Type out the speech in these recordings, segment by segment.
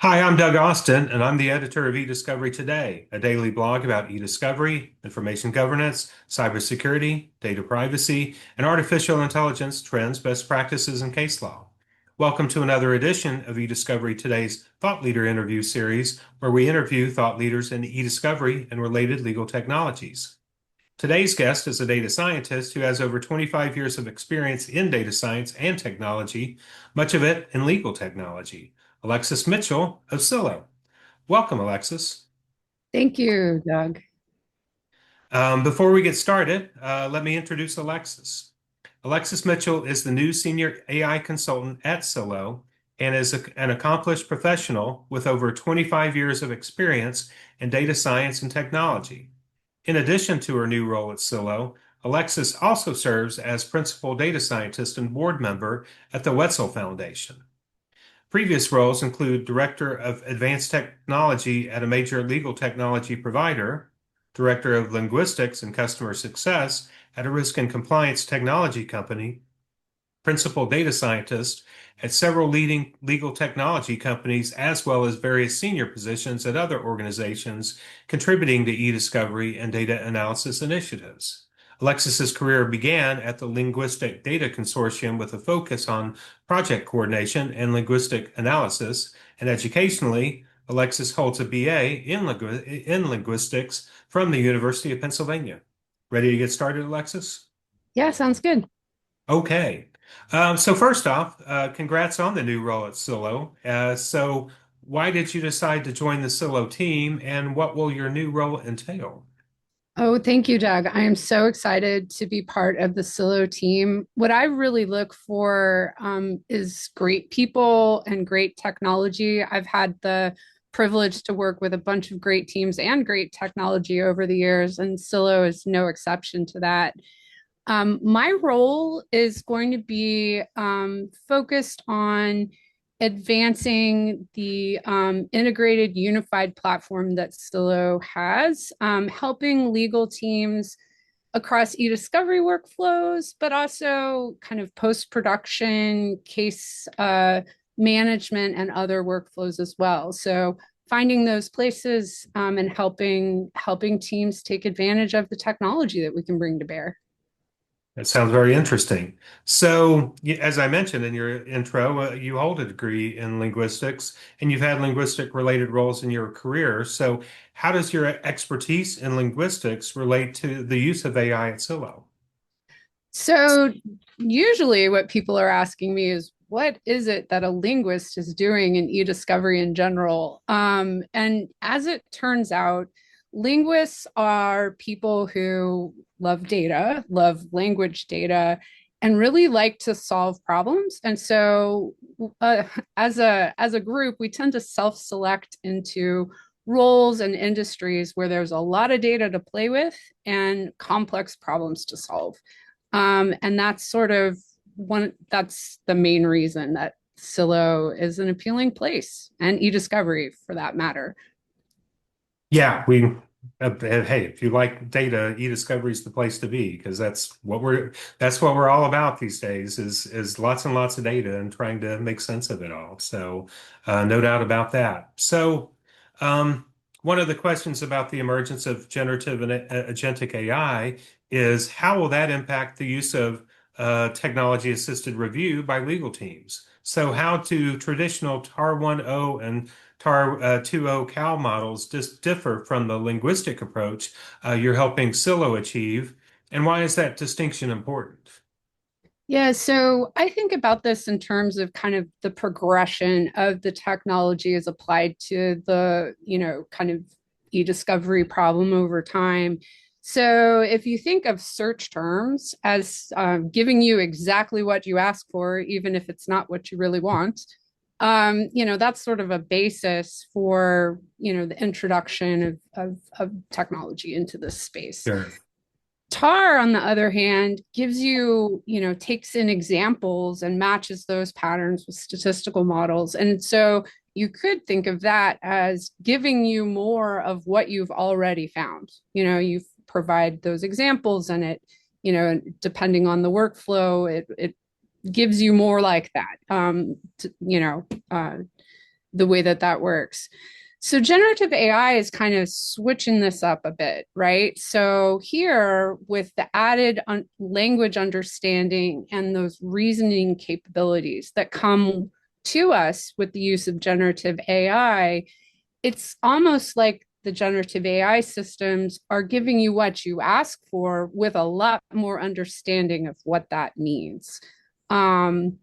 Hi, I'm Doug Austin, and I'm the editor of eDiscovery Today, a daily blog about eDiscovery, information governance, cybersecurity, data privacy, and artificial intelligence trends, best practices, and case law. Welcome to another edition of eDiscovery Today's Thought Leader interview series, where we interview thought leaders in eDiscovery and related legal technologies. Today's guest is a data scientist who has over 25 years of experience in data science and technology, much of it in legal technology. Alexis Mitchell of Syllo. Welcome, Alexis. Thank you, Doug. Before we get started, let me introduce Alexis. Alexis Mitchell is the new senior AI consultant at Syllo and is an accomplished professional with over 25 years of experience in data science and technology. In addition to her new role at Syllo, Alexis also serves as principal data scientist and board member at the Wetzel Foundation. Previous roles include Director of Advanced Technology at a major legal technology provider, Director of Linguistics and Customer Success at a risk and compliance technology company, Principal Data Scientist at several leading legal technology companies, as well as various senior positions at other organizations contributing to e-discovery and data analysis initiatives. Alexis's career began at the Linguistic Data Consortium with a focus on project coordination and linguistic analysis, and educationally, Alexis holds a BA in linguistics from the University of Pennsylvania. Ready to get started, Alexis? Yeah, sounds good. Okay. So first off, congrats on the new role at Syllo. So why did you decide to join the Syllo team, and what will your new role entail? Oh, thank you, Doug. I am so excited to be part of the Syllo team. What I really look for is great people and great technology. I've had the privilege to work with a bunch of great teams and great technology over the years, and Syllo is no exception to that. My role is going to be focused on advancing the integrated unified platform that Syllo has, helping legal teams across e-discovery workflows, but also kind of post-production case management and other workflows as well. So finding those places and helping teams take advantage of the technology that we can bring to bear. That sounds very interesting. So, as I mentioned in your intro, you hold a degree in linguistics and you've had linguistic related roles in your career. So, how does your expertise in linguistics relate to the use of AI at Syllo? So usually what people are asking me is, what is it that a linguist is doing in e-discovery in general? And as it turns out, linguists are people who love data, love language data, and really like to solve problems. And so, uh, as a group, we tend to self-select into roles and industries where there's a lot of data to play with and complex problems to solve. And that's sort of that's the main reason that Syllo is an appealing place and eDiscovery for that matter. Yeah, hey, if you like data, eDiscovery is the place to be because that's what we're all about these days is lots and lots of data and trying to make sense of it all. So, no doubt about that. So, um, one of the questions about the emergence of generative and agentic AI is how will that impact the use of technology assisted review by legal teams? So, how do traditional TAR 1.0 and TAR 2.0 CAL models differ from the linguistic approach you're helping Syllo achieve, and why is that distinction important? Yeah, so I think about this in terms of kind of the progression of the technology as applied to the, kind of e-discovery problem over time. So if you think of search terms as giving you exactly what you ask for, even if it's not what you really want, that's sort of a basis for, the introduction of technology into this space. Sure. TAR, on the other hand, gives you, takes in examples and matches those patterns with statistical models. And so you could think of that as giving you more of what you've already found. You provide those examples and it, depending on the workflow, it gives you more like that. the way that that works. So generative AI is kind of switching this up a bit, right? So here with the added language understanding and those reasoning capabilities that come to us with the use of generative AI, it's almost like the generative AI systems are giving you what you ask for with a lot more understanding of what that means. Um,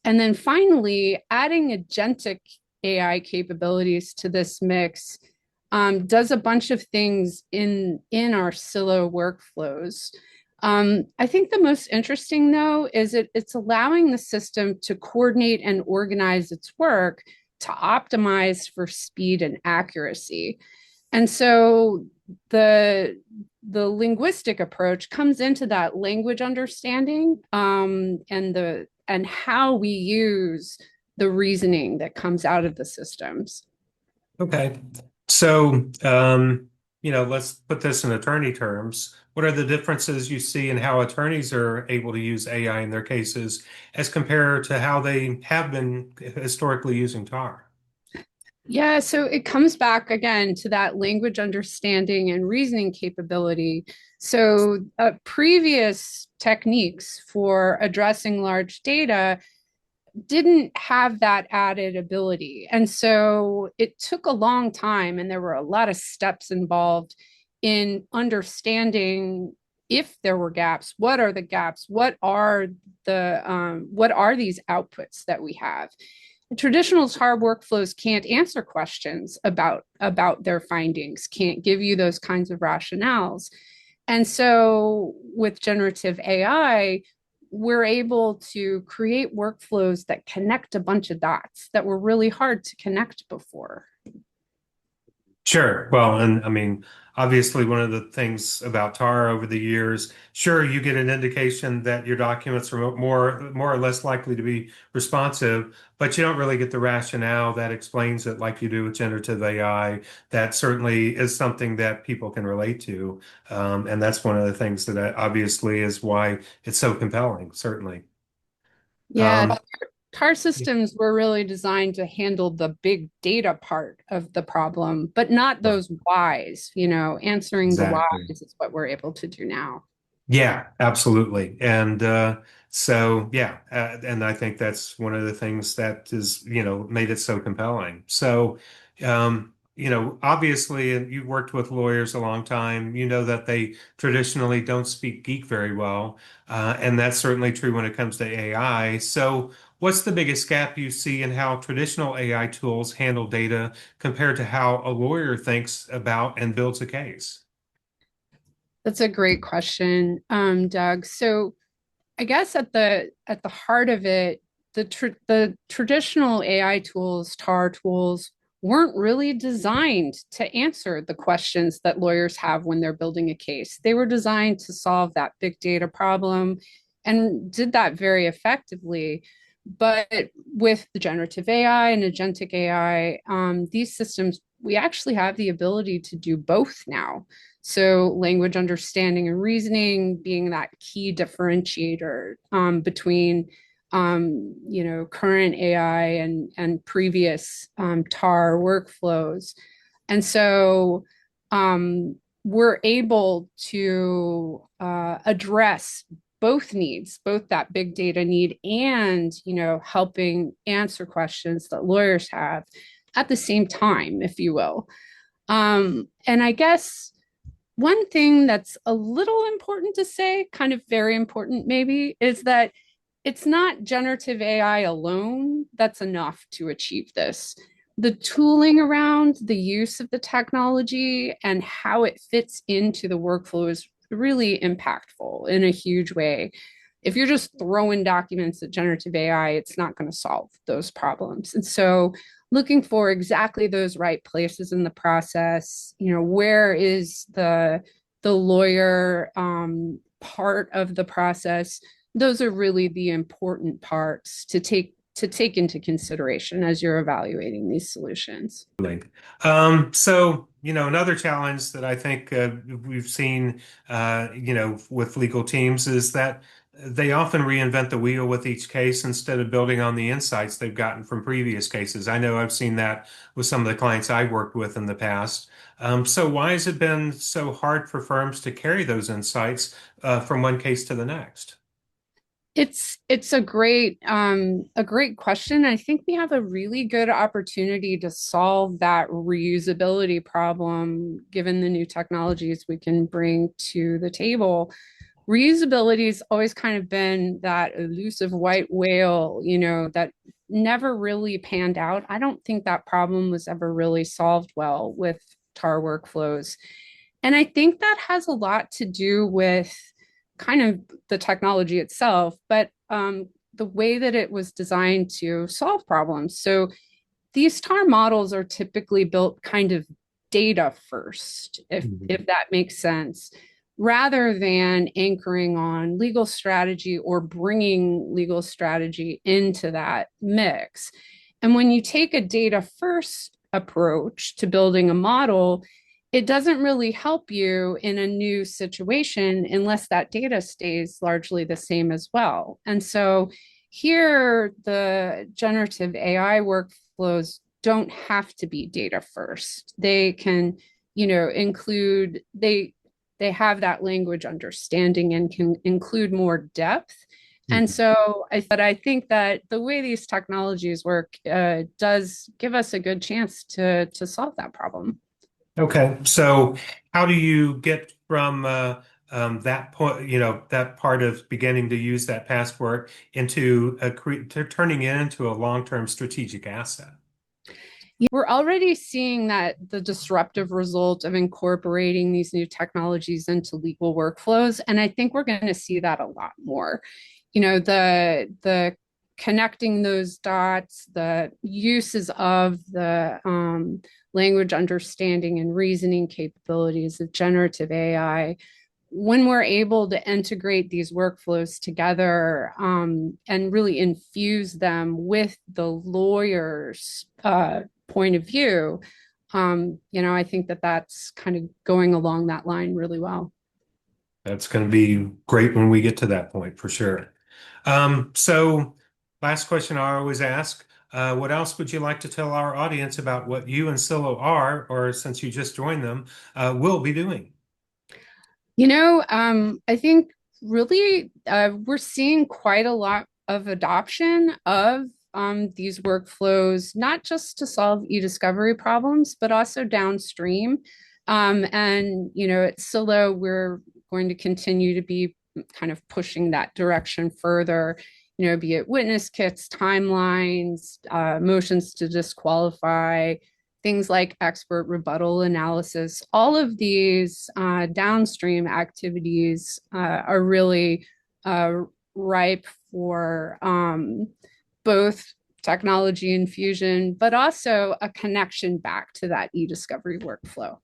and then finally, adding agentic AI capabilities to this mix does a bunch of things in our Syllo workflows. I think the most interesting, though, is it's allowing the system to coordinate and organize its work to optimize for speed and accuracy. And so the linguistic approach comes into that language understanding and how we use the reasoning that comes out of the systems. Okay. So, let's put this in attorney terms. What are the differences you see in how attorneys are able to use AI in their cases as compared to how they have been historically using TAR? Yeah, so it comes back again to that language understanding and reasoning capability. So, previous techniques for addressing large data didn't have that added ability. And so it took a long time, and there were a lot of steps involved in understanding if there were gaps, what are the gaps, what are these outputs that we have. Traditional TAR workflows can't answer questions about their findings, can't give you those kinds of rationales. And so with generative AI, we're able to create workflows that connect a bunch of dots that were really hard to connect before. Sure. Well, and I mean, obviously, one of the things about TAR over the years, sure, you get an indication that your documents are more or less likely to be responsive, but you don't really get the rationale that explains it like you do with generative AI. That certainly is something that people can relate to, and that's one of the things that obviously is why it's so compelling. Certainly. Yeah, Um, TAR systems were really designed to handle the big data part of the problem, but not right. those whys. Answering the whys Exactly. is what we're able to do now. Yeah, absolutely. And so, yeah, and I think that's one of the things that is, made it so compelling. So, obviously, and you've worked with lawyers a long time, you know that they traditionally don't speak geek very well. And that's certainly true when it comes to AI. So, what's the biggest gap you see in how traditional AI tools handle data compared to how a lawyer thinks about and builds a case? That's a great question, Doug. So I guess at the heart of it, the traditional AI tools, TAR tools, weren't really designed to answer the questions that lawyers have when they're building a case. They were designed to solve that big data problem and did that very effectively. But with the generative AI and agentic AI, these systems, we actually have the ability to do both now. So language understanding and reasoning being that key differentiator between current AI and previous TAR workflows. And so we're able to address both needs, both that big data need and helping answer questions that lawyers have at the same time, if you will. And I guess one thing that's a little important to say, kind of very important maybe, is that it's not generative AI alone that's enough to achieve this. The tooling around the use of the technology and how it fits into the workflow is really impactful in a huge way. If you're just throwing documents at generative AI, it's not going to solve those problems. And so looking for exactly those right places in the process, where is the lawyer part of the process, those are really the important parts to take into consideration as you're evaluating these solutions. So, another challenge that I think we've seen, with legal teams is that They often reinvent the wheel with each case instead of building on the insights they've gotten from previous cases. I know I've seen that with some of the clients I've worked with in the past. So why has it been so hard for firms to carry those insights from one case to the next? It's a great question. I think we have a really good opportunity to solve that reusability problem given the new technologies we can bring to the table. Reusability has always kind of been that elusive white whale, that never really panned out. I don't think that problem was ever really solved well with tar workflows. And I think that has a lot to do with kind of the technology itself, but the way that it was designed to solve problems. So these tar models are typically built kind of data first, if Mhm. that makes sense, rather than anchoring on legal strategy or bringing legal strategy into that mix. And when you take a data first approach to building a model, it doesn't really help you in a new situation unless that data stays largely the same as well. And so here, the generative AI workflows don't have to be data first. They can, include they have that language understanding and can include more depth. And Mhm. so I think that the way these technologies work does give us a good chance to solve that problem. Okay, so how do you get from that point, that part of beginning to use that past work into to turning it into a long-term strategic asset? We're already seeing that the disruptive result of incorporating these new technologies into legal workflows. And I think we're going to see that a lot more. The connecting those dots, the uses of the language understanding and reasoning capabilities of generative AI, when we're able to integrate these workflows together and really infuse them with the lawyer's point of view, I think that that's kind of going along that line really well. That's going to be great when we get to that point for sure. So, last question I always ask, what else would you like to tell our audience about what you and Syllo are, or since you just joined them, will be doing? I think really we're seeing quite a lot of adoption of these workflows, not just to solve eDiscovery problems, but also downstream. At Syllo, we're going to continue to be kind of pushing that direction further, be it witness kits, timelines, motions to disqualify, things like expert rebuttal analysis. All of these downstream activities are really uh, ripe for both technology infusion, but also a connection back to that e-discovery workflow.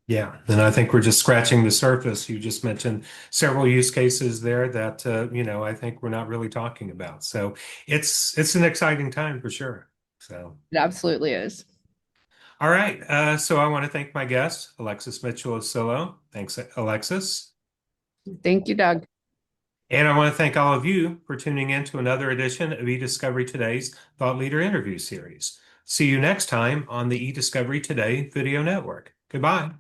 Yeah, and I think we're just scratching the surface. You just mentioned several use cases there that I think we're not really talking about. So it's an exciting time for sure. So, It absolutely is. all right. So I want to thank my guest, Alexis Mitchell of Syllo. Thanks, Alexis. Thank you, Doug. And I want to thank all of you for tuning in to another edition of eDiscovery Today's Thought Leader Interview Series. See you next time on the eDiscovery Today video network. Goodbye.